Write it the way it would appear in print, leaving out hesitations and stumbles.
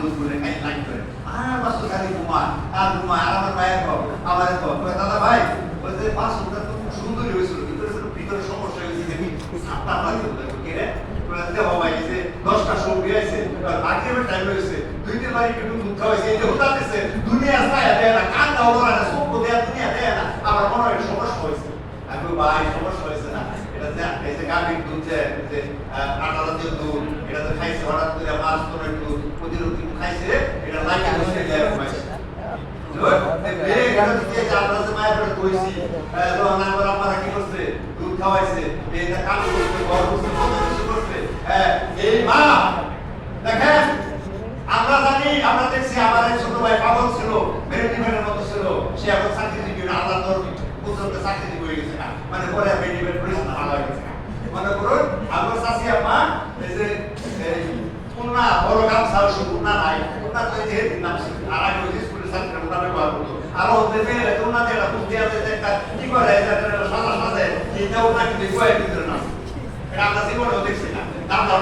দুধ করে খাই লাইন করে বাস খালি ঘুমায় আর ঘুমায় আর আমার ভাইয়ের কর আমার দাদা ভাই ওই যে বাসটা তো খুব সুন্দরই হয়েছিল ভিতরে ভিতরে সমস্যা হয়েছে দেখি সাতটা বাজে কেড়ে দেওয়া ভাই যে 10টা শো বিয়েছে আজকের টাইম হয়েছে 2-3 বার একটু দুধ খাওয়াইছে এই যে হতাতেছে দুনিয়া ছায়া দেয় না কান দাও না সব দেয়া দুনিয়া দেয় না আমার মনে হয় সমস্যা হয়েছে আমি ভাই সমস্যা হয়েছে না এটা যে এই যে গাভীর দুধ যে আটা জাতীয় দুধ এটা তো খাইছে হঠাৎ করে মাছ তো একটু প্রতিরোধী খাইছে এটা লাগে বসে যায় ঘুমাইছে দুধ খাওয়াইছে এটা কাম করছে ঘর করছে কত কিছু করছে এই মা দেখেন আমরা জানি আমরা দেখছি আমার এক ছোট ভাই পাগল ছিল মেডিকেলের মতো ছিল সে এখন চাকরিজীবী আল্লাহ তোর পুত্রকে চাকরিজীবী হয়ে গেছে না মানে পরে মেডিকেল পরিস্থিতি ভালো হয়ে গেছে মনে করুন আমার চাষি আম্মা এই যে পুন্না বড় গামছা পুন্না নাই পুন্না তো এই যে নাম আর আগে ওই স্কুলের ছাত্ররা পুন্না ব্যবহার করতো আর ওদের মেয়েরা পুন্না দিয়ে একটা পুঁতি আছে যে একটা কি করে সাজা সাজে এইটাও নাকি দেখবো একদিনের নাম এটা আমরা জীবনেও দেখছি না দাম দাম